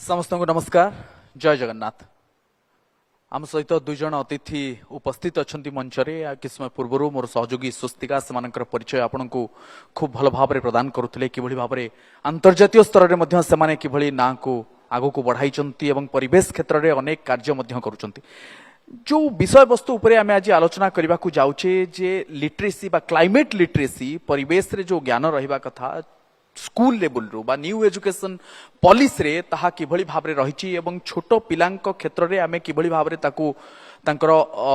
समस्त को नमस्कार। जय जगन्नाथ। आम सहित दुई जन अतिथि उपस्थित अच्छा मंच में कि समय पूर्व मोर सहयोगी स्वस्तिका से परिचय आपण को खूब भल भाव प्रदान करुले कि भाव में अंतर्जातीय स्तर में कि ना को आग को बढ़ाई परिवेश क्षेत्र में अनेक कार्य कर जो विषय वस्तु उपरे आमे आज आलोचना करने को जाऊे जे लिटरेसी बा क्लाइमेट लिटरेसी परिवेश रे जो ज्ञान रहिबा कथा स्कूल लेवल रू बा न्यू एजुकेशन पॉलिसी रे ताहा किभली भाव रे रहिछि एवं छोटो पिलांक क्षेत्र रे आमे किभली भाव रे ताकू तांकर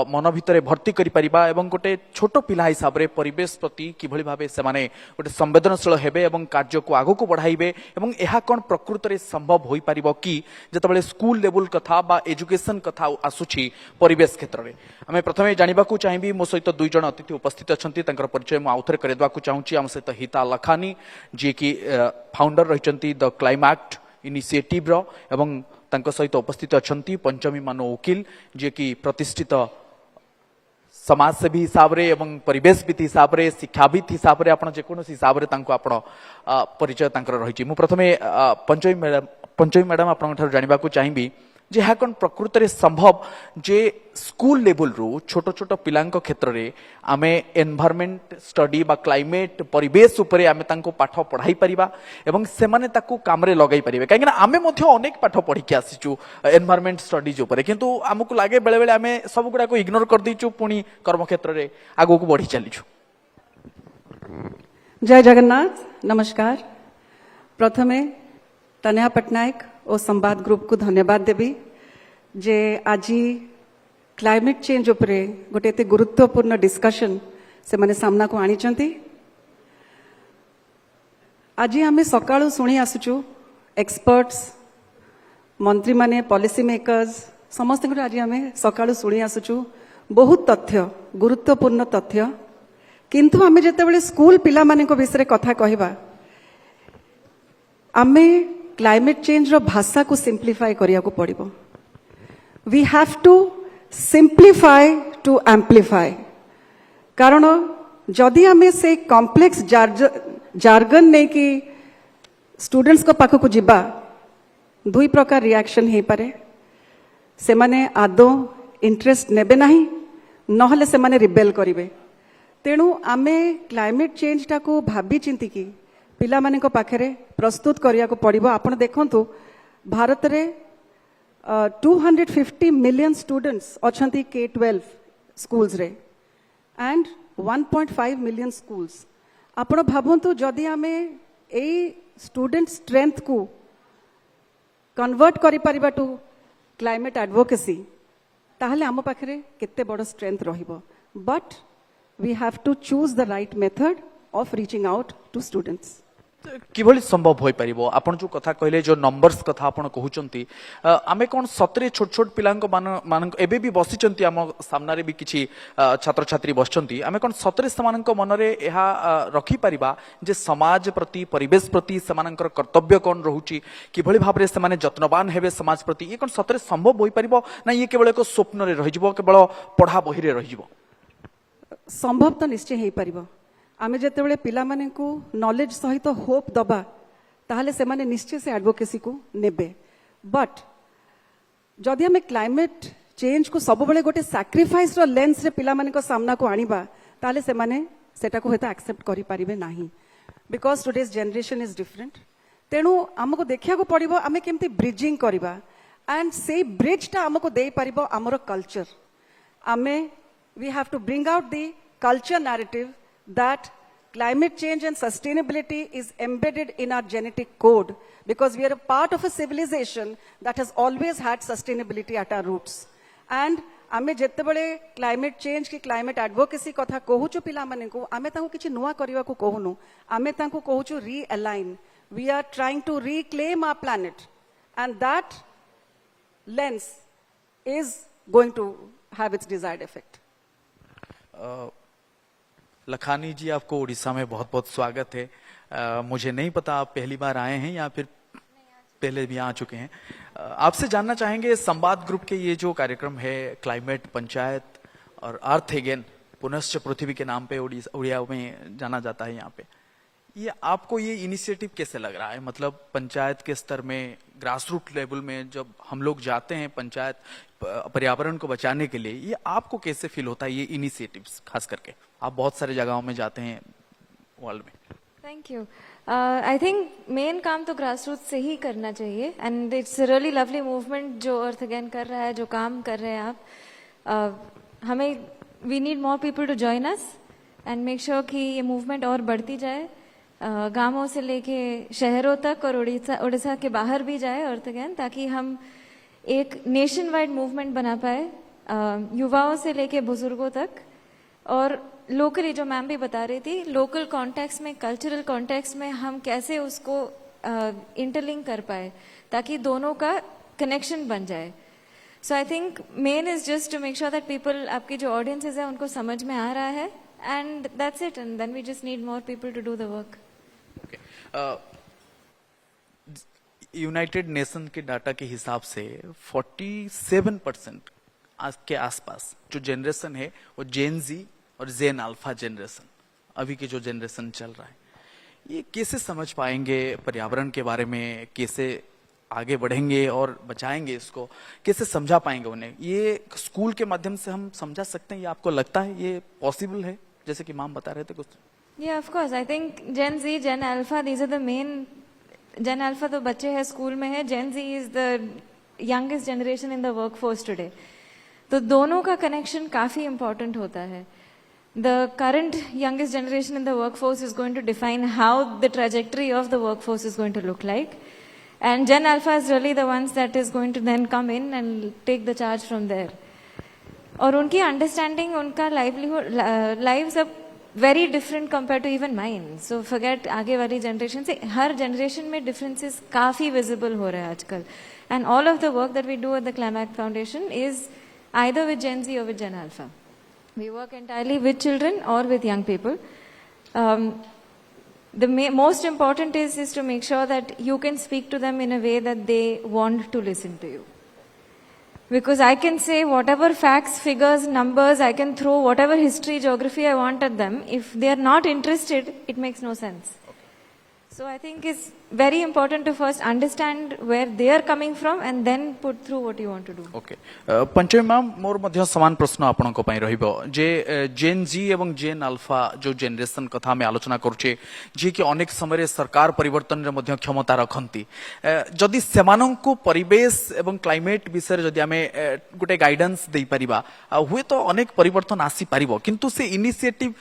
मन भितरे भर्ती करि परिबा एवं गोटे छोटो पिला हिसाब रे परिवेश प्रति किभली भाव से माने गोटे संवेदनशील हेबे एवं कार्य को आगो को बढ़ाइबे एवं एहा कोन प्रकृत रे संभव होई परिबो कि जतबेले स्कूल लेवल कथा बा एजुकेशन कथा आसुछि परिवेश क्षेत्र रे आमे प्रथमे जानिबा को चाहिबी मो सहित दुई जन अतिथि उपस्थित अछंती तांकर परिचय मु आउथरे करदेबा को चाहूची आम सहित हिता लखानी जे कि फाउंडर रहिचंती द क्लाइमेट इनिशिएटिव रो एवं तांको सहित उपस्थित अछंती पंचमी मानो वकील जे कि प्रतिष्ठित समाजसेवी हिसाब रे एवं परिवेशविद हिसाब रे शिक्षाविद हिसाब रे आपण जेकोनोसी हिसाब रे तांको आपण परिचय तांकर रहिछि। मु प्रथमे पंचमी मैडम आपण ठार जानिबा को चाहिबी जे हा कोन प्रकृत रे संभव जे स्कूल लेवल रू छोटो छोटो पिलांक क्षेत्र रे आमे एनवायरनमेंट स्टडी बा क्लाइमेट परिवेश उपरे आमे तांको पाठ पढ़ाई परिबा एवं से माने ताकू काम रे लगाई परिबे काहे ना आमे मध्य अनेक पाठ पढ़ी के आसीचु एनवायरनमेंट स्टडीज उपरे किंतु हमकु लागे बेले बेले आमे सब गुडा को इग्नोर कर दीचु पुनी कर्म क्षेत्र रे आगो को बढ़ी चलीचु। जय जगन्नाथ। नमस्कार। प्रथमे तनेहा पटनायक और संवाद ग्रुप को धन्यवाद देवी जे आज क्लाइमेट चेंज उपरे गोटे एते गुरुत्वपूर्ण डिस्कशन से माने सामना को आनी चंती। आज आमे सकाळु सुनी आसुचु एक्सपर्ट्स मंत्री माने पॉलिसी मेकर्स समस्त को आज आमे सकाळु सुनी आसुचु बहुत तथ्य गुरुत्वपूर्ण तथ्य किंतु आमे जेतेबेले स्कूल पिला माने को विषय कथा कहबा आमे क्लाइमेट चेंज रो भाषा को सिंप्लीफाई करिया को पड़िबो। We have to simplify to amplify कारण जदि आमे से कॉम्प्लेक्स जार्गन नहीं कि स्टूडेंट्स को पाख को जिबा दुई प्रकार रिएक्शन हे पारे से माने आदो इंटरेस्ट नेबे नहीं नहले से माने रिबेल करिवे तेणु आमे क्लाइमेट चेंज टा को भाबी चिंती की पिला माने को पाखरे प्रस्तुत करिया को पड़िबो। आपण देखंतु भारत रे 250 मिलियन स्टूडेंट्स अछंती K-12 स्कूल्स रे एंड 1.5 मिलियन स्कूल्स। आपण भाबंतु जदि आमे ए स्टूडेंट स्ट्रेंथ को कन्वर्ट करि परिबा टू क्लाइमेट एडवोकेसी ताहले आम पाखरे केते बड़ स्ट्रेंथ रहिबो but we have to choose the right method of reaching out to students. किभली संभव होई परिबो आपण जो कथा कहले जो नंबर्स कथा आपण कहउचंती आमे कोन सतरे छोट छोट पिलांक मान एबे भी बसिचंती आम सामना रे भी किछि छात्र छात्री बसचंती आमे कोन सतरे समानक मन रे एहा रखी परिबा जे समाज प्रति परिवेश प्रति समानकर कर्तव्य कोन रहउची किभली भाबरे से माने जत्नवान हेबे समाज प्रति ये कोन सतरे संभव होई परिबो ना ये केवल एक स्वप्न रे रहि जिवो केवल पढ़ा बही रे रहि जिवो। संभव तो निश्चय हेई परिबो आमे जेतेबेले पिला माने को नॉलेज सहित होप दबा ताहले से माने निश्चय से एडवोकेसी को नेबे बट जदि आमे क्लाइमेट चेंज को सब बेले गोटे सैक्रिफाइस रो लेंस रे पिला माने को सामना को आनिबा ताहले से माने सेटा को हेता एक्सेप्ट करि परिबे नाही because today's generation is different तेणु हमको देखिया को पड़िबो आमे केमती ब्रिजिंग करिबा एंड से ब्रिज टा हमको देई परिबो हमरो कल्चर आमे we have to bring out the culture narrative that climate change and sustainability is embedded in our genetic code because we are a part of a civilization that has always had sustainability at our roots and आमे जेते बळे climate change की climate advocacy कथा कहूचु पिला माने को आमे ताको किछि नुवा करिवा को कहूनु आमे ताको कहूचु realign we are trying to reclaim our planet and that lens is going to have its desired effect. Lakhani ji आपको उड़ीसा में बहुत बहुत स्वागत है। मुझे नहीं पता आप पहली बार आए हैं या फिर पहले भी आ चुके हैं। आपसे जानना चाहेंगे संवाद ग्रुप के ये जो कार्यक्रम है क्लाइमेट पंचायत और अर्थ अगेन पुनश्च पृथ्वी के नाम पे उड़िया में जाना जाता है यहाँ पे ये आपको ये इनिशिएटिव कैसे लग रहा है? मतलब पंचायत के स्तर में, ग्रास रूट लेवल में जब हम लोग जाते हैं पंचायत पर्यावरण को बचाने के लिए, ये आपको कैसे फील होता है ये इनिशिएटिव्स? खास करके आप बहुत सारे जगहों में जाते हैं वर्ल्ड में। Thank you. I think main काम तो ग्रास रूट से ही करना चाहिए and it's really lovely movement जो अर्थ अगेन कर रहा है, जो काम कर रहे हैं आप। हमें we need more people to join us and make sure कि ये मूवमेंट और बढ़ती जाए, गांवों से लेके शहरों तक और उड़ीसा के बाहर भी जाए अर्थ अगेन, ताकि हम एक नेशन वाइड मूवमेंट बना पाए, युवाओं से लेके बुजुर्गों तक। और लोकली, जो मैम भी बता रही थी, लोकल कॉन्टेक्स्ट में, कल्चरल कॉन्टेक्स्ट में हम कैसे उसको इंटरलिंक कर पाए ताकि दोनों का कनेक्शन बन जाए। So I think main is just to make sure that people, आपकी जो ऑडियंसेस है उनको समझ में आ रहा है, and that's it, and then we just need more people to do the work. United Nation के डाटा के हिसाब से 47% आज के आसपास जो जनरेशन है वो जेन जी और जेन अल्फा जनरेशन, अभी के जो जनरेशन चल रहा है, ये कैसे समझ पाएंगे पर्यावरण के बारे में, कैसे आगे बढ़ेंगे और बचाएंगे इसको, कैसे समझा पाएंगे उन्हें? ये स्कूल के माध्यम से हम समझा सकते हैं? ये आपको लगता है ये पॉसिबल है, जैसे कि मैम बता रहे थे कुछ? Yeah, of course. I think Gen Z, Gen Alpha, these are the main. Gen Alpha तो बच्चे हैं स्कूल में है, Gen Z is the youngest generation in the workforce today. तो दोनों का कनेक्शन काफी important होता है. The current youngest generation in the workforce is going to define how the trajectory of the workforce is going to look like. And Gen Alpha is really the ones that is going to then come in and take the charge from there. और उनकी understanding, उनका livelihood, lives अब very different compare to even mind. So forget आगे वाली generation से, हर generation में differences काफी विजिबल हो रहे हैं आजकल। And all of the work that we do at the Climax Foundation is either with Gen Z और with Gen Alpha. We work entirely with children और with young people. The most important is to make sure that you can speak to them in a way that they want to listen to you. Because I can say whatever facts, figures, numbers, I can throw whatever history, geography I want at them. If they are not interested, it makes no sense. So I think it's very important to first understand where they are coming from and then put through what you want to do. Okay Panchami ma'am, मोर मध्य समान प्रश्न आपनक पई रहिबो जे जेन जी एवं जेन alpha जो generation कथा में आलोचना करूचे, जे कि अनेक समय सरकार परिवर्तन रे मध्य क्षमता रखंती, जदि सेमानंको परिवेश एवं क्लाइमेट विषय जदि आमे गोटे गाइडेंस देई परिबा, हुए तो अनेक परिवर्तन आसी परिबो, किंतु से इनिशिएटिव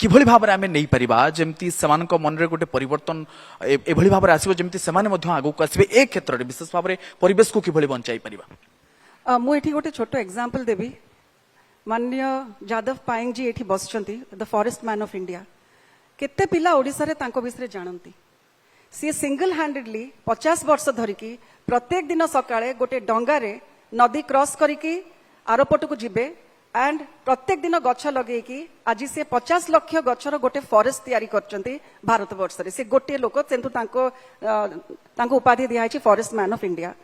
किभଳି भाबरे आमे नै परिबा जेमति सेमानक मन रे गोटे परिवर्तन एभଳି भाबरे आसीबो जेमति सेमाने मध्य आगु आसीबे ए क्षेत्र रे, विशेष भाबरे परिवेश को किभଳି बंचाई परिबा? मु एठी गोटे छोटो एग्जांपल देबी। माननीय जादव पायंग जी एठी बसचंती, the forest man of India. केते पिला ओडिसा रे तांको विषय जानंती। सी सिंगल हैंडेडली 50 वर्ष धरिकी प्रत्येक दिन सकाळे गोटे डंगा रे नदी क्रॉस करिकी आरोपट को जिबे एंड प्रत्येक दिन गछ लगे कि आज से 50 लाख गछर गोटे फॉरेस्ट तैयारी करचंती भारत वर्ष रे। से गोटे लोक तेंतु तांको उपाधि दिया है फॉरेस्ट मैन ऑफ इंडिया।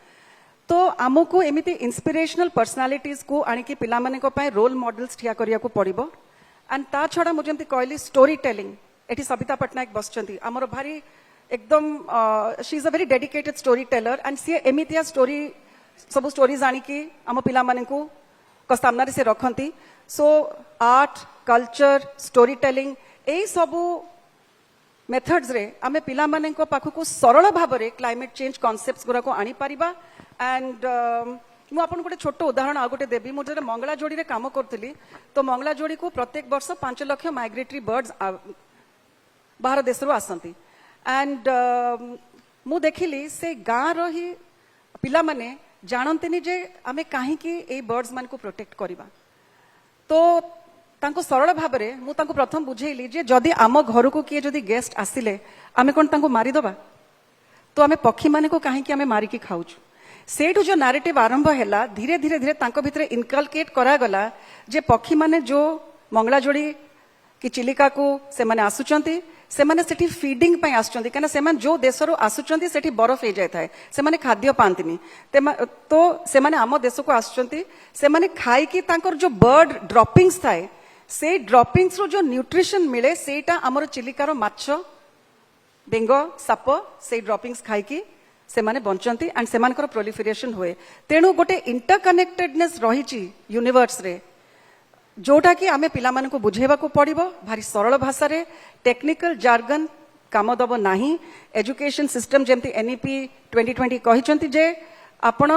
तो आमको एमिति इंस्पिरेशनल पर्सनालिटीज को आनिकी पिला माने को पाए रोल मॉडल्स ठिया करिया को पड़िबो। एंड ता छडा मु जेमति कहली स्टोरी टेलिंग, एठी सबिता पटनायक बसचंती, हमर भारी एकदम she is a very dedicated story teller and सी एमितिया स्टोरी सब स्टोरीज आनिकी आम पिला माने को सामने से रखती। So art, culture, story telling ए सबू मेथड्स रे आमे पिला माने को पाखु सरल भाव रे क्लाइमेट चेंज कॉन्सेप्ट्स गुरा को आनी परिबा। एंड मु आपन गोटे छोटो उदाहरण आ गोटे देबी। मु जरे मंगला जोड़ी रे काम करतली, तो मंगला जोड़ी को प्रत्येक वर्ष 5 लाख माइग्रेटरी बर्ड्स बाहर देश रो आसंती। एंड मु देखिली से गाँ रो ही पिला माने जानते जे आमे कहीं ए बर्ड्स मान को प्रोटेक्ट करवा। तो तांको सरल भाव में मु तांको प्रथम बुझेली जे जदि आम घर को किए जदि गेस्ट आसिले आमे कोन तांको मारी दबा, तो आमे पक्षी माने को कहीं आमे मारी की खाउछु। सेठु जो नैरेटिव आरंभ हैला, धीरे धीरे धीरे तांको भितरे इनकलकेट करा गला जे पक्षी माने जो मंगला जोड़ी कि चिलिका को से माने आसुचंती, से माने सेठी फीडिंग पई आसुचंती, काना से माने जो देशरो आसुचंती सेठी बरफ हे जाय थाए, से माने खाद्य पांतिनी। तो से माने आम देश को आसुचंती, से माने खाई कि तांकर जो बर्ड ड्रॉपिंग्स थाए, से ड्रॉपिंग्स रो जो न्यूट्रिशन मिले सेटा हमर चिलिकार माछ ବେଙ୍ଗ ସାପ ସେଇ ଡ୍ରପିଂସ୍ ଖାଇକି ସେମାନେ ବଞ୍ଚନ୍ତି ଆଣ୍ଡ ସେମାନଙ୍କର ପ୍ରୋଲିଫରେସନ ହୁଏ। ତେଣୁ ଗୋଟେ ଇଣ୍ଟରକନେକ୍ଟେଡନେସ୍ ରହିଛି ୟୁନିଭର୍ସରେ जोटा कि आमे पिला मानकु बुझेबाकू पड़िबो भारी सरल भाषारे टेक्निकल जार्गन काम दब नाही। एजुकेशन सिस्टम जेमती एनईपी 2020 कहिसंती जे आपण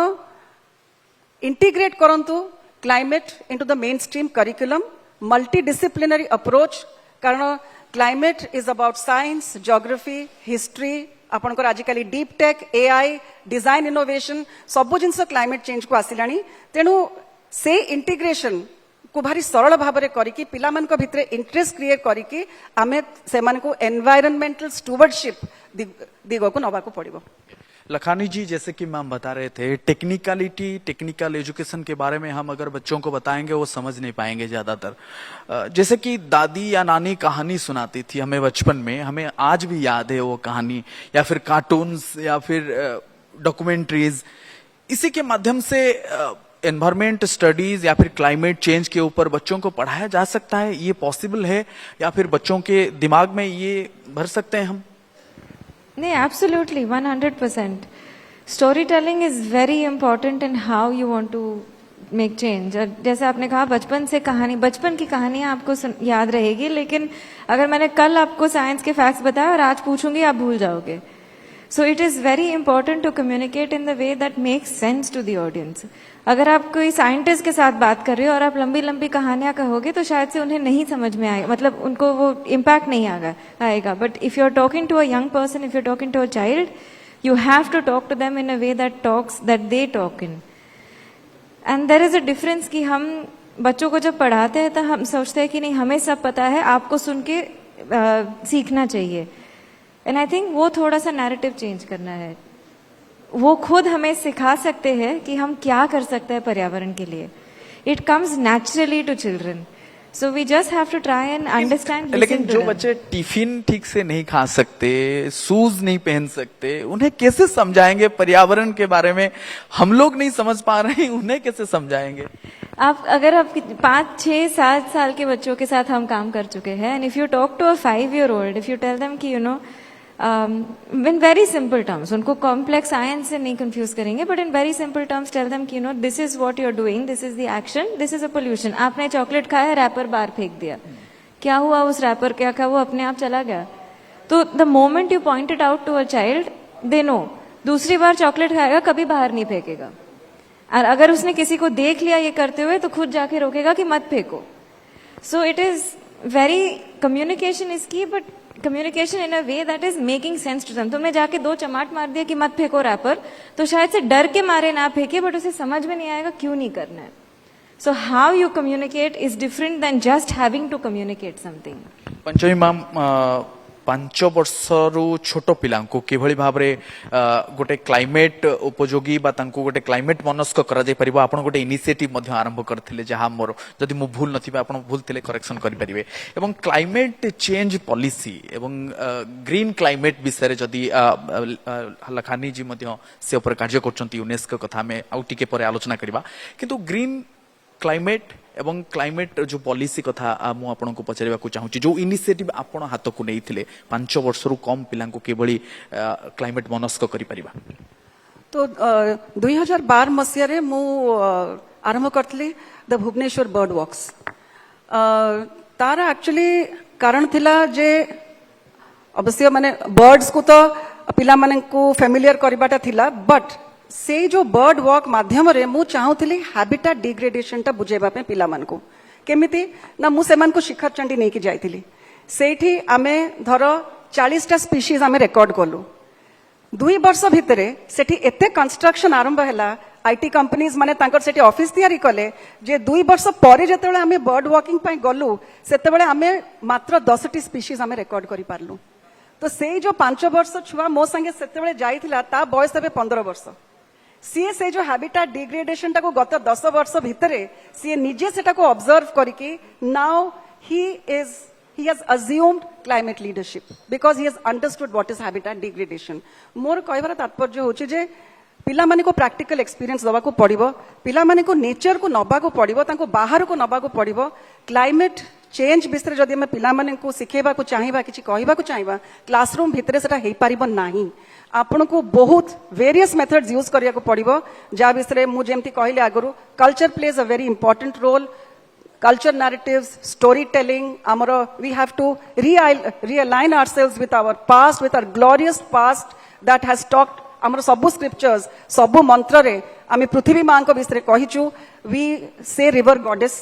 इंटीग्रेट करंतु climate into the mainstream curriculum multidisciplinary approach कारण climate is about science geography history आपनकर आजिकली deep tech AI design innovation सब जिनस क्लाइमेट चेंज को आसिलानी तेणु से इंटीग्रेशन को भारी सरल भाव में करिकी पिला मानक भितरे इंटरेस्ट क्रिएट करिकी आमे सेमान को एनवायरनमेंटल स्टुवर्डशिप दिग को नबा को पड़िबो। लखानी जी जैसे कि मैम बता रहे थे टेक्निकल एजुकेशन के बारे में हम अगर बच्चों को बताएंगे वो समझ नहीं पाएंगे ज्यादातर। जैसे कि दादी या नानी कहानी सुनाती थी हमें बचपन में, हमें आज भी याद है वो कहानी या फिर कार्टून्स या फिर डॉक्यूमेंट्रीज, इसी के माध्यम से एनवायरमेंट स्टडीज या फिर क्लाइमेट चेंज के ऊपर बच्चों को पढ़ाया जा सकता है। ये पॉसिबल है या फिर बच्चों के दिमाग में ये भर सकते हैं हम? नहीं, absolutely 100%. Story telling is very important in how you want to make change. जैसे आपने कहा बचपन की कहानियां आपको याद रहेगी, लेकिन अगर मैंने कल आपको साइंस के फैक्ट्स बताया और आज पूछूंगी आप भूल जाओगे। So it is very important to communicate in the way that makes sense to the audience. अगर आप कोई साइंटिस्ट के साथ बात कर रहे हो और आप लंबी लंबी कहानियां कहोगे तो शायद से उन्हें नहीं समझ में आएगा, मतलब उनको वो इम्पैक्ट नहीं आएगा। But if you are talking to a young person, if you are talking to a child, you have to talk to them in a way that they talk in. And there is a difference कि हम बच्चों को जब पढ़ाते हैं तो हम सोचते हैं कि नहीं हमें सब पता है, आपको सुन के सीखना चाहिए। एंड आई थिंक वो थोड़ा सा नैरेटिव चेंज करना है। वो खुद हमें सिखा सकते हैं कि हम क्या कर सकते हैं पर्यावरण के लिए। It comes naturally to children, so we just have to try and understand. लेकिन जो बच्चे टिफिन ठीक से नहीं खा सकते, शूज नहीं पहन सकते, उन्हें कैसे समझाएंगे पर्यावरण के बारे में? हम लोग नहीं समझ पा रहे हैं, उन्हें कैसे समझाएंगे? अगर आप 5, 6, 7 साल के बच्चों के साथ हम काम कर चुके हैं, and if you talk to a 5-year-old, if you tell them कि you know in very simple terms, उनको कॉम्प्लेक्स साइंस से नहीं कंफ्यूज करेंगे, but in very simple terms tell them कि you know this is what you are doing, this is the action, this is a pollution. आपने chocolate खाया, wrapper बाहर फेंक दिया, क्या हुआ उस रैपर? क्या वो अपने आप चला गया? तो the moment you pointed out to a child, they know दूसरी बार चॉकलेट खाएगा कभी बाहर नहीं फेंकेगा। और अगर उसने किसी को देख लिया ये करते हुए तो खुद जाके रोकेगा कि मत फेंको। So it is very communication is key, but communication in a way that is making sense to them. तुमने जाके 2 चमाट मार दिया कि मत फेंको रैपर, तो शायद से डर के मारे ना फेंके, बट उसे समझ में नहीं आएगा क्यों नहीं करना है। So how you communicate is different than just having to communicate something. Panchami ma'am 5 वर्षरू छोट पिला किभली भाव गोटे क्लाइमेट उपयोगी बा तांको गोटे क्लाइमेट मनस्क करा जाय परिबो आपण गोटे इनिशिएटिव मध्य आरंभ करथिले, जहा मोर जदि मु भूल नथिबे आपण भूल थिले करेक्शन करि परिबे। एवं क्लाइमेट चेंज पॉलिसी एवं ग्रीन क्लाइमेट विषय जदि लखानी जी मध्य से ऊपर कार्य करचंती यूनेस्को कथा में आउ टिके परे आलोचना करबा। किंतु ग्रीन क्लाइमेट एवं क्लाइमेट जो पॉलिसी कथा मु आपन को पचारिबा को चाहूची, जो इनिशिएटिव आपण हाथ को नहीं थिले 5 वर्षरू कम पिला को केवली क्लाइमेट मनस्क करि परिबा। तो 2012 मसीह रे मु आरंभ करथली द भुवनेश्वर बर्ड वॉक्स। तार एक्चुअली कारण थिला जे अवश्य माने बर्ड्स को तो पिला माने को फेमिलियर करबाटा थिला, बट से जो बर्ड वॉक माध्यम रे मु चाहूली हैबिटेट डिग्रेडेशन टा बुझेबा पे पिला मान को केमिति ना मु सेमान को शिखर चंडी नहीं की जाइथिली। सेठी आमे धर 40टा स्पीशीज आमे रिकॉर्ड करलु। 2 वर्ष भितरे सेठी एते कंस्ट्रक्शन आरंभ हैला, आईटी कंपनीज माने तांकर सेठी ऑफिस तैयारी कले जे 2 वर्ष परे जेतेबेले आमे बर्ड वॉकिंग पई गलु सेतेबेले आमे मात्र 10टी स्पीशीज आमे रिकॉर्ड करि पारलु। तो से जो 5 वर्ष छुआ मो संगे सेतेबेले जाइथिला ता बयस एबे 15 वर्ष। सीए से जो हैबिटेट डिग्रेडेशन टाको गत 10 वर्ष भितरे सीए निजे सेटा को ऑब्जर्व करके now he has assumed climate leadership because he has understood what is habitat degradation। मोर कहबार तात्पर्य होचे जे ପିଲାମାନେ को practical experience ଦବାକୁ ପଡିବ, ପିଲାମାନେ को nature को ନବାକୁ ପଡିବ, ତାଙ୍କୁ ବାହାରକୁ ନବାକୁ ପଡିବ। climate change ବିଷୟରେ ଯଦି ଆମେ ପିଲାମାନଙ୍କୁ ଶିଖେଇବାକୁ ଚାହିଁବା, କିଛି କହିବାକୁ ଚାହିଁବା, କ୍ଲାସରୁମ୍ ଭିତରେ ସେଟା ହେଇପାରିବ ନାହିଁ। ଆପଣଙ୍କୁ ବହୁତ various methods use କରିବାକୁ ପଡିବ, ଯାହା ବିଷୟରେ ମୁଁ ଯେମିତି କହିଲି ଆଗରୁ, culture plays a very important role. Culture narratives, storytelling, we have to realign ourselves with our past, with our glorious past that has talked, ଆମର ସବୁ scriptures, ସବୁ ମନ୍ତ୍ରରେ ଆମେ ପୃଥିବୀ ମାଙ୍କ ବିଷୟରେ କହିଛୁ, we say river goddess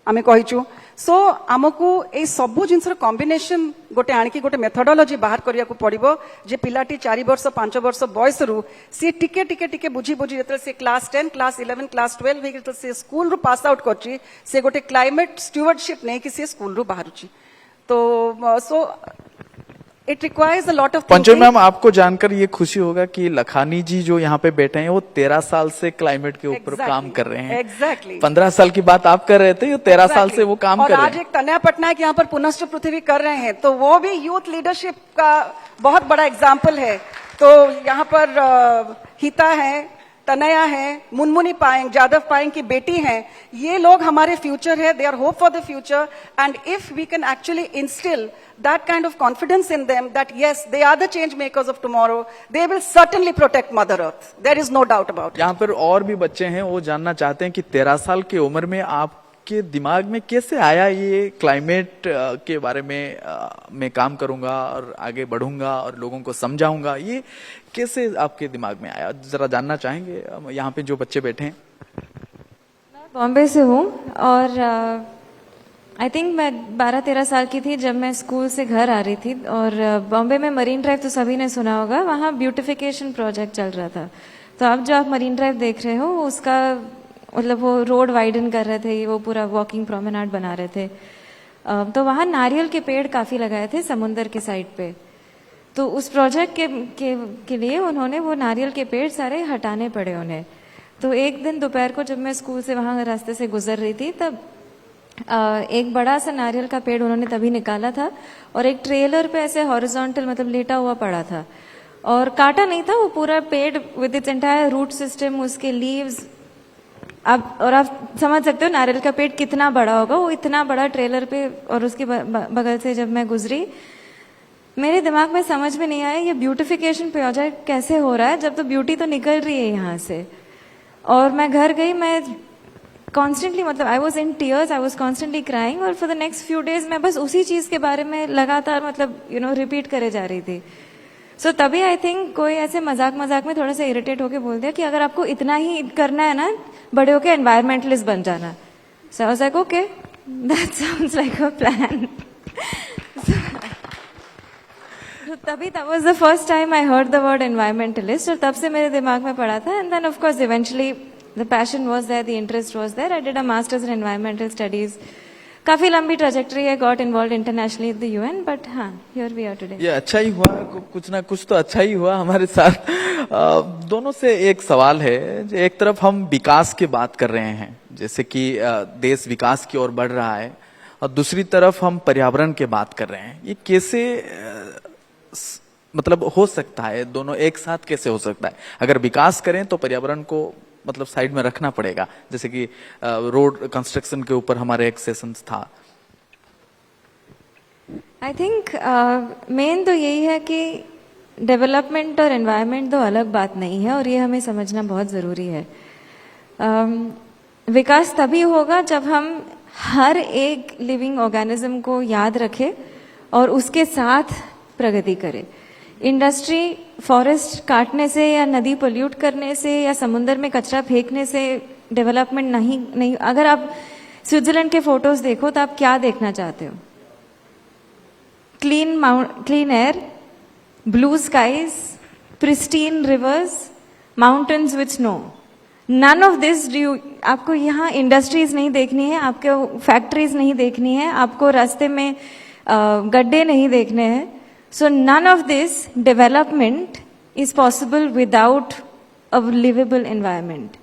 ଆମେ କହିଛୁ। ସୋ ଆମକୁ ଏଇ ସବୁ ଜିନିଷର କମ୍ବିନେସନ ଗୋଟେ ଆଣିକି ଗୋଟେ ମେଥଡୋଲୋଜି ବାହାର କରିବାକୁ ପଡିବ, ଯେ ପିଲାଟି 4 ବର୍ଷ 5 ବର୍ଷ ବୟସରୁ ସିଏ ଟିକେ ଟିକେ ଟିକେ ବୁଝି ଯେତେବେଳେ ସେ କ୍ଲାସ 10 କ୍ଲାସ 11 କ୍ଲାସ 12 ହେଇକି ଯେତେବେଳେ ସେ ସ୍କୁଲରୁ ପାସ୍ ଆଉଟ୍ କରୁଛି, ସେ ଗୋଟେ କ୍ଲାଇମେଟ୍ ଷ୍ଟ୍ୟୁଆର୍ଡସିପ୍ ନେଇକି ସେ ସ୍କୁଲରୁ ବାହାରୁଛି। ତ so it requires a lot of Panchami ma'am, आपको जानकर ये खुशी होगा कि लखानी जी जो यहाँ पे बैठे हैं वो 13 साल से क्लाइमेट के ऊपर काम कर रहे हैं। एग्जैक्टली 15 साल की बात आप कर रहे थे, ये 13 साल से वो काम कर रहे हैं। आज एक तनया पटनायक यहाँ पर पुनश्च पृथ्वी कर रहे हैं, तो वो भी यूथ लीडरशिप का बहुत बड़ा एग्जाम्पल है। तो यहाँ पर हिता है, तनया है, मुनमुनी पाएंग, जादव पाएंग की बेटी हैं, ये लोग हमारे फ्यूचर है, they are hope for the future. And if we can actually instill that kind of confidence in them that yes, they are the change makers of tomorrow, they will certainly protect Mother Earth, there is no doubt about it। यहाँ पर और भी बच्चे हैं, वो जानना चाहते हैं कि 13 साल की उम्र में आपके दिमाग में कैसे आया ये क्लाइमेट के बारे में मैं काम करूंगा और आगे बढ़ूंगा और लोगों को समझाऊंगा, ये कैसे आपके दिमाग में आया, जरा जानना चाहेंगे यहाँ पे जो बच्चे बैठे हैं। बॉम्बे से हूँ और आई थिंक मैं 12-13 साल की थी जब मैं स्कूल से घर आ रही थी, और बॉम्बे में मरीन ड्राइव तो सभी ने सुना होगा, वहाँ ब्यूटिफिकेशन प्रोजेक्ट चल रहा था। तो अब जो आप मरीन ड्राइव देख रहे हो उसका मतलब वो रोड वाइडन कर रहे थे, वो पूरा वॉकिंग प्रोमेनाड बना रहे थे। तो वहाँ नारियल के पेड़ काफी लगाए थे समुंदर के साइड पे। तो उस प्रोजेक्ट के लिए उन्होंने वो नारियल के पेड़ सारे हटाने पड़े उन्हें। तो एक दिन दोपहर को जब मैं स्कूल से वहाँ रास्ते से गुजर रही थी, तब एक बड़ा सा नारियल का पेड़ उन्होंने तभी निकाला था और एक ट्रेलर पे ऐसे हॉरिजॉन्टल मतलब लेटा हुआ पड़ा था, और काटा नहीं था, वो पूरा पेड़ with its entire root system, उसके लीव्स। आप समझ सकते हो नारियल का पेड़ कितना बड़ा होगा, वो इतना बड़ा ट्रेलर पे। और उसके बगल से जब मैं गुजरी, मेरे दिमाग में समझ में नहीं आया ये ब्यूटिफिकेशन प्रोजेक्ट कैसे हो रहा है, जब तो ब्यूटी तो निकल रही है यहाँ से। और मैं घर गई, मैं कॉन्स्टेंटली मतलब I was in tears, I was constantly crying, और for the next few days मैं बस उसी चीज के बारे में लगातार मतलब रिपीट करे जा रही थी। सो तभी आई थिंक कोई ऐसे मजाक में थोड़ा सा इरिटेट होके बोल दिया कि अगर आपको इतना ही करना है ना, बड़े होके एनवायरमेंटलिस्ट बन जाना। So I was like okay, that sounds like a plan. तभी that was the first time I heard the word environmentalist, और तब से मेरे दिमाग में पड़ा था। And then of course eventually the passion was there, the interest was there. I did a master's in environmental studies. काफी लंबी ट्रेजेक्टरी है, got involved internationally at the UN, but हाँ, here we are today. ये अच्छा ही हुआ, कुछ ना कुछ तो अच्छा ही हुआ हमारे साथ। दोनों से एक सवाल है, एक तरफ हम विकास की बात कर रहे हैं, जैसे कि देश विकास की ओर बढ़ रहा है, और दूसरी तरफ हम पर्यावरण की बात कर रहे हैं। ये कैसे मतलब हो सकता है, दोनों एक साथ कैसे हो सकता है? अगर विकास करें तो पर्यावरण को मतलब साइड में रखना पड़ेगा, जैसे कि रोड कंस्ट्रक्शन के ऊपर हमारे एक सेशन था। आई थिंक मेन तो यही है कि डेवलपमेंट और एनवायरनमेंट दो अलग बात नहीं है, और ये हमें समझना बहुत जरूरी है। विकास तभी होगा जब हम हर एक लिविंग ऑर्गेनिज्म को याद रखें और उसके साथ प्रगति करें। इंडस्ट्री फॉरेस्ट काटने से या नदी पोल्यूट करने से या समुद्र में कचरा फेंकने से डेवलपमेंट नहीं। अगर आप स्विट्जरलैंड के फोटोज देखो तो आप क्या देखना चाहते हो? Clean air, blue skies, pristine rivers, mountains with snow. None of this आपको यहाँ इंडस्ट्रीज नहीं देखनी है, आपको फैक्ट्रीज नहीं देखनी है, आपको रास्ते में गड्ढे नहीं देखने हैं। So none of this development is possible without a livable environment.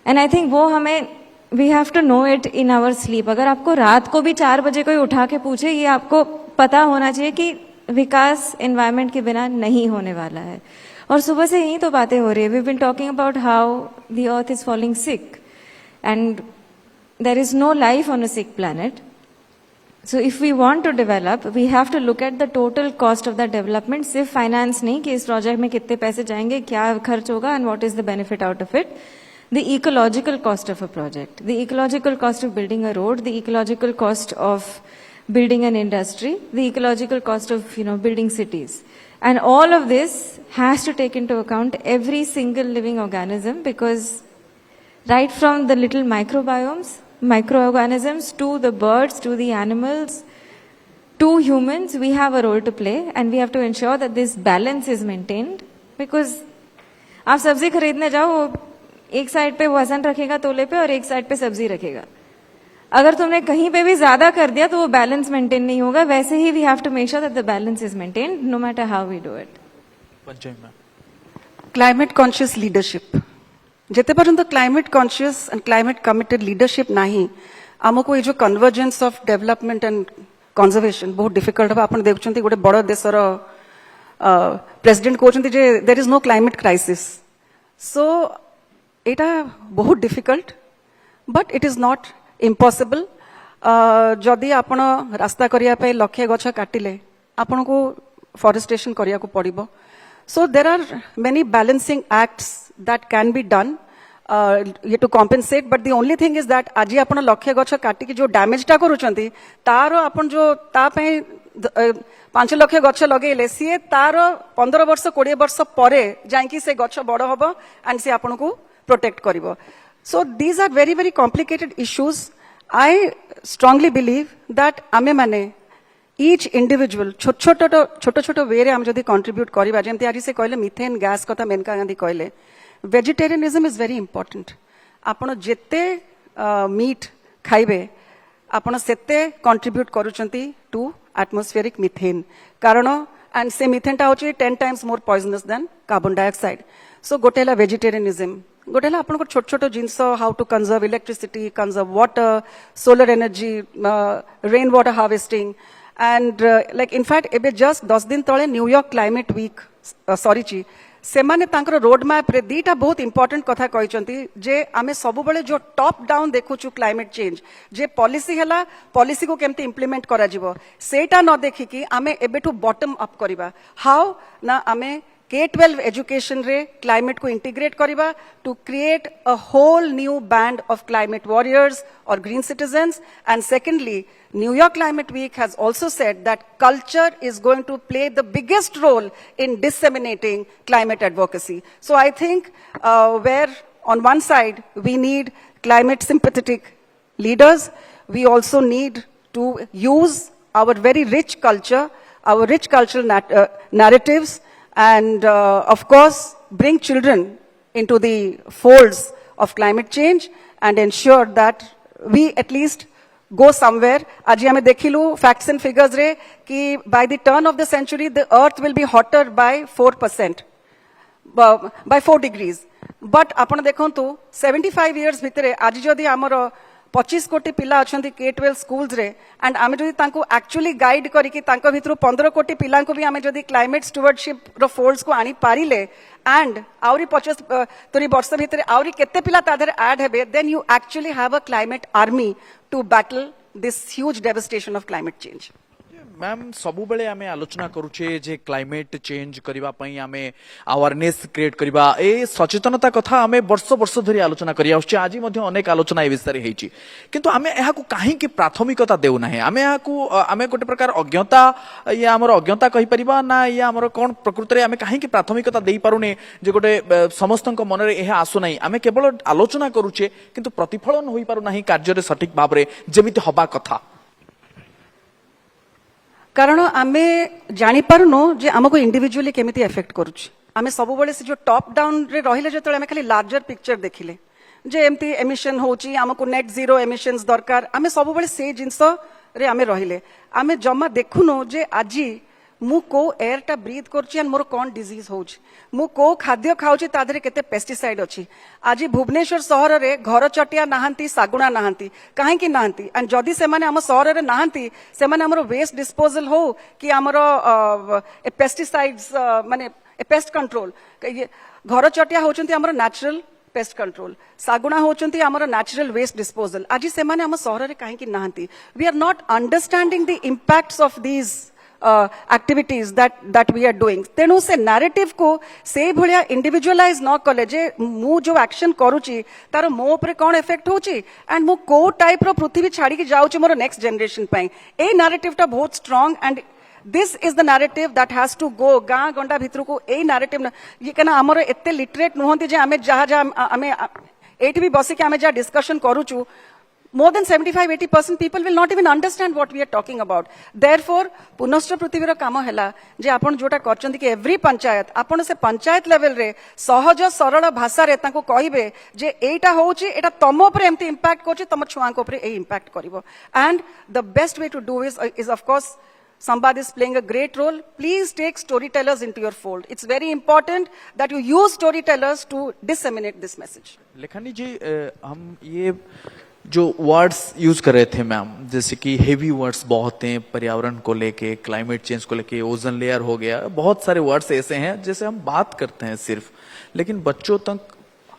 And I think वो हमें we have to know it in our sleep. अगर आपको रात को भी 4 बजे कोई उठा के पूछे, ये आपको पता होना चाहिए कि विकास environment के बिना नहीं होने वाला है। और सुबह से यही तो बातें हो रही है. We been talking about how the earth is falling sick and there is no life on a sick planet. So if we want to develop, we have to look at the total cost of that development. सिर्फ finance नहीं कि इस project में कितने पैसे जाएंगे, क्या खर्च होगा, and what is the benefit out of it. The ecological cost of a project, the ecological cost of building a road, the ecological cost of building an industry, the ecological cost of building cities, and all of this has to take into account every single living organism, because right from the little microorganisms to the birds, to the animals, to humans, we have a role to play, and we have to ensure that this balance is maintained. Because आप सब्जी खरीदने जाओ, एक side पे वजन रखेगा तोले पे और एक साइड पे सब्जी रखेगा. अगर तुमने कहीं पे भी ज्यादा कर दिया तो वो बैलेंस मेंटेन नहीं होगा. वैसे ही we have to make sure that the balance is maintained no matter how we do it. Climate conscious leadership जिते पर्यंत climate conscious and climate committed leadership नहीं आमको ये जो convergence of development and conservation बहुत डिफिकल्ट हम. आपण देखुछंती गोटे बड़ देशर प्रेसिडेंट कहउछंती जे there is no climate crisis. So एटा बहुत difficult but it is not impossible. जदि आपण रास्ता करिया पे लक्ष्य गछ काटिले आपण को फॉरेस्टेशन करिया को पड़िबो. So there are many balancing acts that can be done to compensate, but the only thing is that आज आपण लक्ष्य गछ काटी कि जो डैमेज टा करूचंती तार आपण जो ता पई 5 लाख गछ लगेले सी तार 15 वर्ष 20 वर्ष परे जांकी से गछ बड़ होबो एंड से आपण को protect करिवो. So these are very very complicated issues. I strongly believe that आमे माने each individual छोट छोट वे रे हम जदि कंट्रीब्यूट करिबा जेमति आज से कहले मिथेन गैस कथा मेनका गांधी कहले वेजिटेरियनिज्म इज वेरी इंपोर्टेंट. आपण जेते मीट खाइबे आपण सेते कंट्रीब्यूट करूचंती टू एटमॉस्फेरिक मिथेन कारण एंड से मिथेन टा होची 10 times more poisonous than carbon dioxide. So गोटेला वेजिटेरियनिज्म गोटेला आपण को छोट छोट जिंस how to conserve electricity conserve water solar energy rain water harvesting. And like in fact ebe just 10 दिन तळे न्यूयॉर्क क्लाइमेट वीक सॉरी ची से माने तांकर रोड मैप रे दीटा बहुत इंपोर्टेंट कथा कहिसंती जे आमे सब बेले जो टॉप डाउन देखुछु क्लाइमेट चेंज जे पॉलिसी हला पॉलिसी को केमती इंप्लीमेंट करा जिवो सेटा न देखि कि आमे एबेठु बॉटम अप करिबा. हाउ ना आमे K-12 education रे climate को integrate करिबा to create a whole new band of climate warriors or green citizens. And secondly, New York Climate Week has also said that culture is going to play the biggest role in disseminating climate advocacy. So I think where on one side we need climate sympathetic leaders, we also need to use our very rich culture, our rich cultural narratives, and of course bring children into the folds of climate change and ensure that we at least go somewhere. आज हमें देखिलु facts and figures रे कि by the turn of the century the earth will be hotter by 4%, by 4 degrees. But आपण देखंतु 75 years भितरे आज जदि हमर 25 कोटी पिला अछंती K-12 स्कूल्स रे एंड आमे जदि तांको एक्चुअली गाइड करी कि तांको भितरु 15 कोटी पिला को भी आमे जदि क्लाइमेट स्टुवर्डशिप रो फोल्ड्स को आनी पारिले एंड आउरी 75 वर्ष भितरे आउरी केते पिला तादर ऐड हेबे then you actually have a climate army to battle this huge devastation of climate change. Ma'am सबु बेले आमे आलोचना करूचे जे क्लाइमेट चेंज करिबा पई आमे अवेयरनेस क्रिएट करिबा ए सचेतनता कथा आमे वर्ष वर्ष धरि आलोचना करिया आछे. आज मध्ये अनेक आलोचना ए विषय रे हेची किंतु आमे एहा को काहे कि प्राथमिकता देउ नाही. आमे एहा को आमे गोटे प्रकार अज्ञता या हमर अज्ञता कहि परिबा ना या हमर कोन प्रकृति रे आमे काहे कि प्राथमिकता देई पारुने जे गोटे समस्तक मन रे एहा आसु नाही. आमे केवल आलोचना करूचे किंतु प्रतिफलन होई पारु नाही कार्य रे सठिक भाव रे जेमिति हबा कथा. कारण आमे जानी पारुनो जे हमको इंडिविजुअली केमिति इफेक्ट करूची. आमे सब बेले से जो टॉप डाउन रे रहिले जेतले आमे खाली लार्जर पिक्चर देखिले जे एमती एमिशन होची हमको नेट जीरो एमिशंस दरकार आमे सब बेले से जिंस रे आमे रहिले आमे जमा देखुनो जे आजी मु को एयर टा ब्रीथ करची एंड मोर कोन डिजीज होची मु को खाद्य खाउची तादरे केते पेस्टिसाइड अछि. आज भुवनेश्वर सहर रे घर चटिया नाहंती सागुणा नाहंती काहे कि नाहंती एंड जदी से माने हम सहर रे नाहंती से माने हमर वेस्ट डिस्पोजल हो कि हमर पेस्टिसाइड्स माने पेस्ट कंट्रोल घर चटिया होचंती हमर नेचुरल पेस्ट कंट्रोल सागुणा होचंती हमर नेचुरल वेस्ट डिस्पोजल आज से माने हम शहर रे काहे कि नाहंती we are not understanding the impacts of these activities that we are doing तेणु से narrative को से भलिया individualize न कले जे मु जो action करूची तार मो ऊपर कौन effect होची and मु को type रो पृथ्वी छाड़ी के जाऊची मोर next generation ପାଇଁ ए narrative टा बहुत strong and this is the narrative that has to go गाँ गंडा भितर को ए narrative ये कहना हमर एते literate नुहंती जे आमे जहा जहा आमे एठी भी बसी के आमे जहा discussion करूचू more than 75-80% people will not even understand what we are talking about. Therefore, पुनश्च पृथ्वीर काम है जे आपण जोटा करचंदी कि एवरी पंचायत आपण से पंचायत लेवल रे सहज सरल भाषा रे ताको कहिबे जे एटा होउची एटा तम ऊपर एमती इंपैक्ट करची तम छुआ को ऊपर ए इंपैक्ट करिवो and the best way to do is of course somebody is playing a great role. Please take storytellers into your fold. It's very important that you use storytellers to disseminate this message. लेखनी जी हम ये जो words use कर रहे थे ma'am जैसे कि heavy words बहुत हैं पर्यावरण को लेके क्लाइमेट चेंज को लेके ओजन लेयर हो गया बहुत सारे वर्ड्स ऐसे हैं जैसे हम बात करते हैं सिर्फ लेकिन बच्चों तक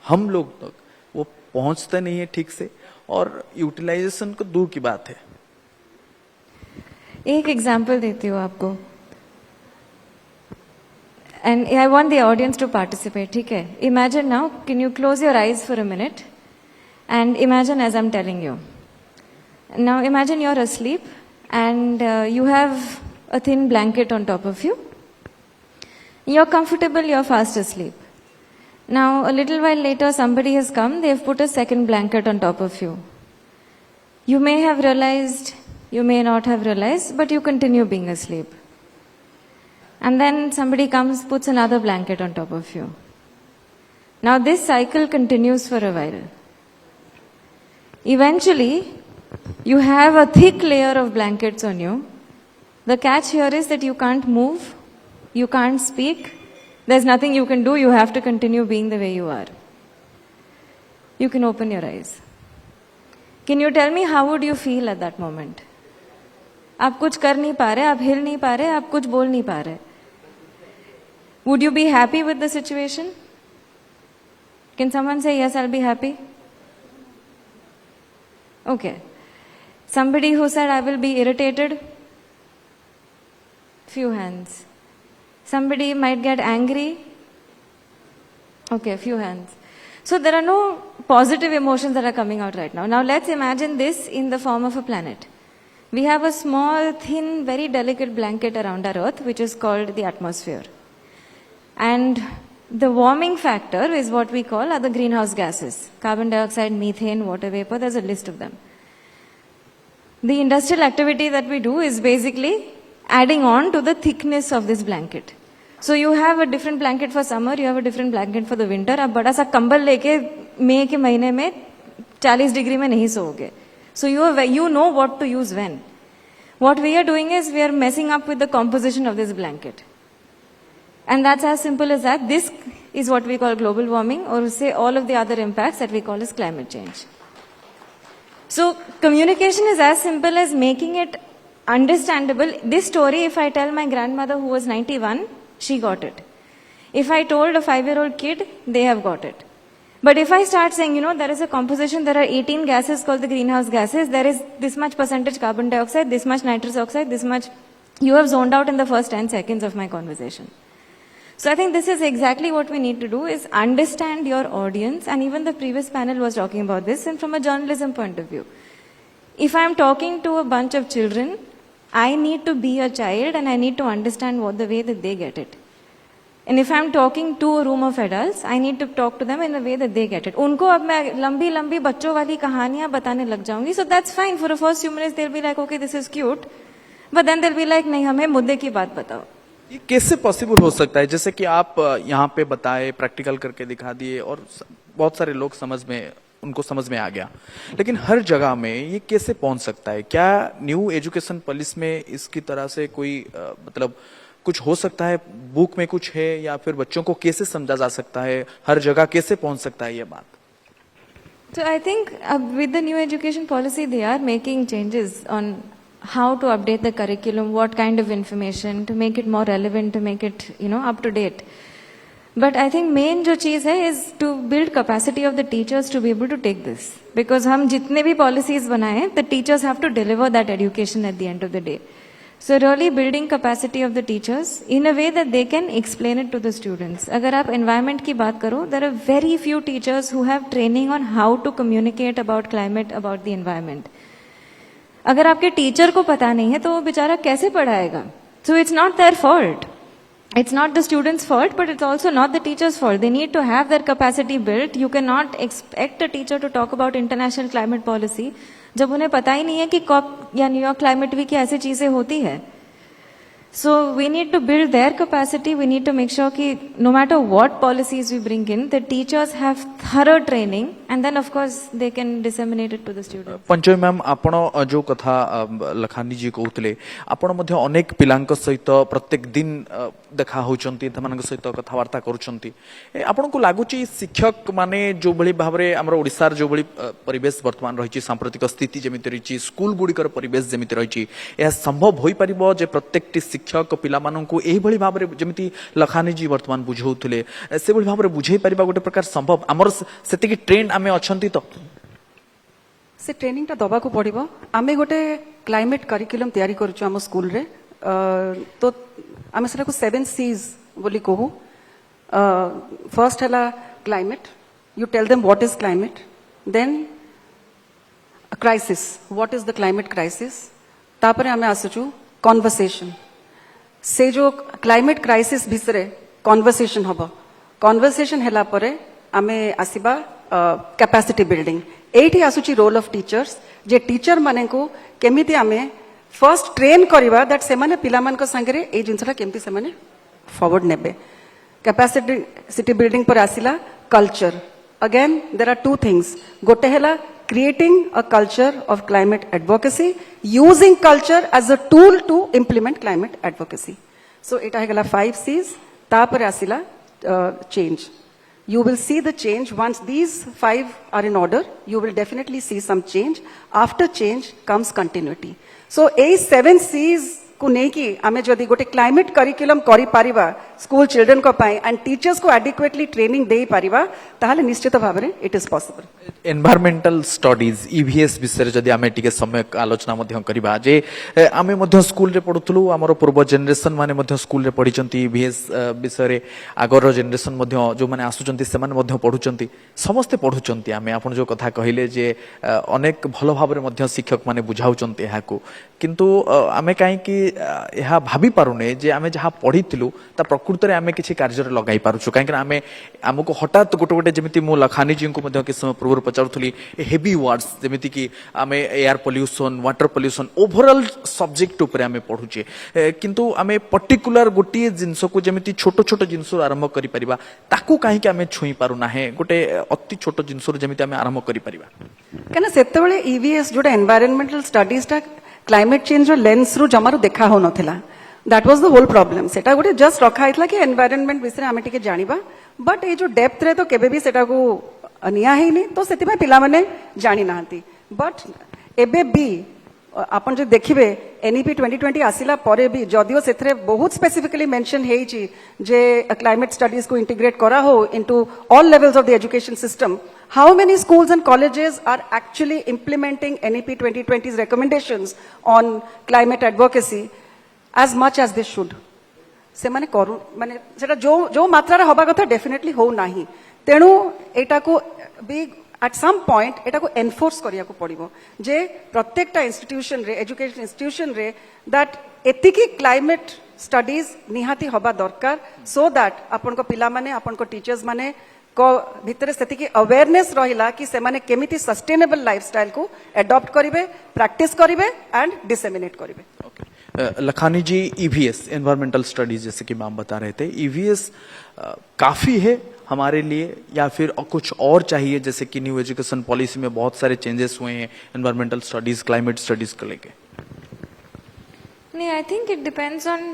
हम लोग तक वो पहुंचते नहीं है ठीक से और यूटिलाइजेशन को दूर की बात है एक एग्जाम्पल देती हूँ आपको and I want the audience to participate ठीक है imagine now can you close your eyes for a minute and imagine as I'm telling you. Now imagine you're asleep and you have a thin blanket on top of you. You're comfortable, you're fast asleep. Now a little while later somebody has come, they've put a second blanket on top of you. You may have realized, you may not have realized, but you continue being asleep. And then somebody comes, puts another blanket on top of you. Now this cycle continues for a while. Eventually, you have a thick layer of blankets on you. The catch here is that you can't move, you can't speak, there's nothing you can do, you have to continue being the way you are. You can open your eyes. Can you tell me how would you feel at that moment? आप कुछ कर नहीं पा रहे, आप हिल नहीं पा रहे, आप कुछ बोल नहीं पा रहे. Would you be happy with the situation? Can someone say, yes, I'll be happy? Okay. Somebody who said, I will be irritated? Few hands. Somebody might get angry? Okay, few hands. So there are no positive emotions that are coming out right now. Now let's imagine this in the form of a planet. We have a small, thin, very delicate blanket around our Earth, which is called the atmosphere. And the warming factor is what we call are the greenhouse gases. Carbon dioxide, methane, water vapor, there's a list of them. The industrial activity that we do is basically adding on to the thickness of this blanket. So you have a different blanket for summer, you have a different blanket for the winter. आप बड़ा सा कंबल लेके मई के महीने में 40 degree में नहीं सोओगे. So you know what to use when. What we are doing is we are messing up with the composition of this blanket. And that's as simple as that. This is what we call global warming, or say all of the other impacts that we call as climate change. So communication is as simple as making it understandable. This story, if I tell my grandmother who was 91, she got it. If I told a 5-year-old kid, they have got it. But if I start saying, there is a composition, there are 18 gases called the greenhouse gases, there is this much percentage carbon dioxide, this much nitrous oxide, this much, you have zoned out in the first 10 seconds of my conversation. So I think this is exactly what we need to do, is understand your audience, and even the previous panel was talking about this, and from a journalism point of view. If I'm talking to a bunch of children, I need to be a child and I need to understand what the way that they get it. And if I'm talking to a room of adults, I need to talk to them in the way that they get it. उनको अब मैं लंबी बच्चों वाली कहानियां बताने लग जाऊंगी, so that's fine. For the first few minutes, they'll be like, okay, this is cute. But then they'll be like, नहीं, हमें मुद्दे की बात बताओ. ये कैसे पॉसिबल हो सकता है? जैसे कि आप यहाँ पे बताए, प्रैक्टिकल करके दिखा दिए और बहुत सारे लोग उनको समझ में आ गया, लेकिन हर जगह में ये कैसे पहुंच सकता है? क्या न्यू एजुकेशन पॉलिसी में इसकी तरह से कोई मतलब कुछ हो सकता है? बुक में कुछ है, या फिर बच्चों को कैसे समझा जा सकता है? हर जगह कैसे पहुंच सकता है ये बात? So I think with the new education policy, they are making changes on how to update the curriculum, what kind of information, to make it more relevant, to make it, up to date. But I think main जो चीज है is to build capacity of the teachers to be able to take this, because हम जितने भी policies बनाए the teachers have to deliver that education at the end of the day. So really building capacity of the teachers in a way that they can explain it to the students. अगर आप environment की बात करो, there are very few teachers who have training on how to communicate about climate, about the environment. अगर आपके teacher को पता नहीं है तो वो बेचारा कैसे पढ़ाएगा? So it's not their fault. It's not the students' fault, but it's also not the teacher's fault. They need to have their capacity built. You cannot expect a teacher to talk about international climate policy जब उन्हें पता ही नहीं है कि corp या New York climate week ऐसी चीजें होती है. So we need to build their capacity. We need to make sure कि no matter what policies we bring in, the teachers have thorough training and then of course they can disseminate it to the students. Panchami ma'am आपण जो कथा लखानी जी कहते आपण मध्य अनेक पिलांक सहित प्रत्येक दिन देखा होचंती तमनक सहित कथावार्ता करूचंती. आपण को लागुची शिक्षक माने जो भली भाबरे हमर ओडिसार जो भली परिवेश वर्तमान रहिची सांप्रतिक स्थिति जेमिति रहिची स्कूल गुडिकर परिवेश जेमिति रहिची यह संभव होई परिबो जे प्रत्येकटी शिक्षक पिला माननकु एही भली भाबरे जेमिति लखानी जी वर्तमान बुझौथले से भली भाबरे बुझेई परिबा गोटे प्रकार संभव हमर सेति की ट्रेंड आमे अछंती तो से ट्रेनिंग टा दबा को पड़िबो. आमे गोटे क्लाइमेट करिकुलम तयारी करूछु हम स्कूल रे. तो आमे सेटा को 7 C's बोली कहू. फर्स्ट हला climate. You tell them what is climate. Then crisis, what is the climate crisis. तापरे आमे आसुछु कन्वर्सेशन. से जो क्लाइमेट क्राइसिस भिसरे कन्वर्सेशन हबो. कन्वर्सेशन हला परे आमे आसीबा कैपेसिटी बिल्डिंग. एठी आसुची रोल ऑफ टीचर्स. जे टीचर माने को केमिति आमे फर्स्ट ट्रेन करिबा दैट से माने पिला मान को संगरे ए जिंसटा केमिति से माने फॉरवर्ड नेबे. कैपेसिटी बिल्डिंग पर आसिला culture. Again there are two things. गोटे हला creating a culture of climate advocacy, using culture as a tool to implement climate advocacy. So it is 5 C's. Tapare asila change. You will see the change once these 5 are in order. You will definitely see some change. After change comes continuity. So a 7 C's को नहीं कि आमे जदि गोटे climate curriculum करि पारिबा school children को पाई एंड टीचर्स को एडिक्वेटली ट्रेनिंग दे पारिबा ताहाले निश्चित भाबरे it is possible. Environmental studies EVS विषय जदि आमे टिके समय आलोचना मध्य करिबा जे आमे मध्य स्कूल रे पढुथलु हमर पूर्व जनरेशन माने मध्य स्कूल रे पढिचंती ईवीएस विषय रे आगर जनरेशन मध्य जो माने आसुचंती से माने मध्य पढुचंती समस्त पढुचंती. आमे आपण जो कथा कहिले जे अनेक भलो भाबरे मध्य शिक्षक माने बुझाउचंती हाकू किंतु आमे काहे कि यह भाभी पारुने जे आमे जहा पढिथिलु ता प्रकृत रे आमे किछि कार्य रे लगाई पारुछु. काहे कि आमे हमको हठात गोटे गोटे जेमिति मो लखानी जी को मध्य कि समय पूर्व पचारुथली हेवी वर्ड्स जेमिति कि आमे air pollution water pollution overall subject ऊपर आमे पढुचे किंतु आमे पर्टिकुलर गोटे जिंस को जेमिति छोट छोट जिंस आरंभ करि परिबा ताकू काहे कि आमे छुई पारु नाहे गोटे अति छोट जिंस जेमिति आमे आरंभ करि परिबा. कना सेतेबेले ईवीएस जोटा एनवायरनमेंटल स्टडीज टा क्लाइमेट चेंज रो लेंस रु जमारू देखा हो नथिला. That was the whole problem. सेटा गोटे जस्ट रखा हितला कि एनवायरनमेंट विषय आमे टिके जानिबा बट ए जो डेप्थ रे तो केबे भी सेटा को निया हेनी तो सेति में पिला माने जानि नाहंती. बट एबे भी आपण जो देखिबे एनईपी 2020 आसिला परे भी जदियो सेथरे बहुत स्पेसिफिकली मेंशन हेची जे क्लाइमेट स्टडीज को इंटीग्रेट करा हो into all levels of the education system. How many schools and colleges are actually implementing NEP 2020's recommendations on climate advocacy as much as they should? से माने करू माने सेटा जो मात्रा रे होबा कथा डेफिनेटली हो नाही. तेणु एटा को बी at some point एटा को एनफोर्स करिया को पड़िबो जे प्रत्येकटा इंस्टीट्यूशन रे एजुकेशन इंस्टीट्यूशन रे दैट एतिकी क्लाइमेट स्टडीज निहाती होबा दरकार सो दैट आपन को पिला माने आपन को टीचर्स माने को भितरे सेतिकी अवेयरनेस रहिला कि से माने केमिति सस्टेनेबल लाइफस्टाइल को एडॉप्ट करिवे प्रैक्टिस करिवे एंड डिसेमिनेट करिवे. लखानी जी ईवीएस एनवायरमेंटल स्टडीज जैसे कि मैम बता रहे थे ईवीएस काफी है हमारे लिए या फिर कुछ और चाहिए जैसे कि न्यू एजुकेशन पॉलिसी में बहुत सारे चेंजेस हुए हैं एनवायरमेंटल स्टडीज क्लाइमेट स्टडीज को लेके. I think it depends on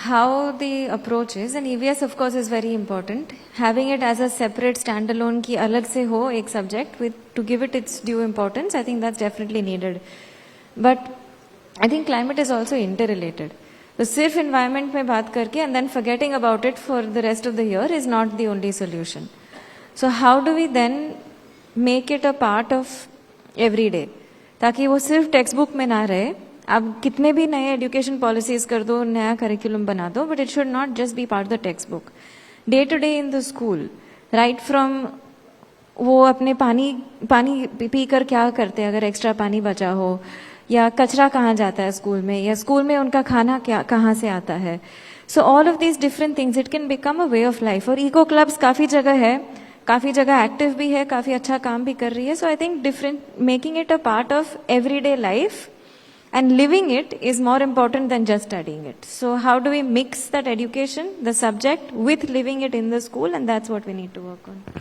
how the approach is and EVS of course is very important. Having it as a separate standalone ki alag se ho ek subject with to give it its due importance, I think that's definitely needed. But I think climate is also interrelated. तो सिर्फ environment में बात करके and then forgetting about it for the rest of the year is not the only solution. So how do we then make it a part of every day, ताकि वो सिर्फ text book में ना रहे. आप कितने भी नए एजुकेशन पॉलिसीज कर दो, नया करिकुलम बना दो, but it should not just be part the text book. Day to day in the school, right from वो अपने पानी पी कर क्या करते हैं, अगर एक्स्ट्रा पानी बचा हो, या कचरा कहाँ जाता है स्कूल में, या स्कूल में उनका खाना क्या कहाँ से आता है. So all of these different things it can become a way of life. और इको क्लब्स काफी जगह है, काफी जगह एक्टिव भी है, काफी अच्छा काम भी कर रही है. So I think different making it a part of everyday life and living it is more important than just studying it. So how do we mix that education, the subject, with living it in the school, and that's what we need to work on.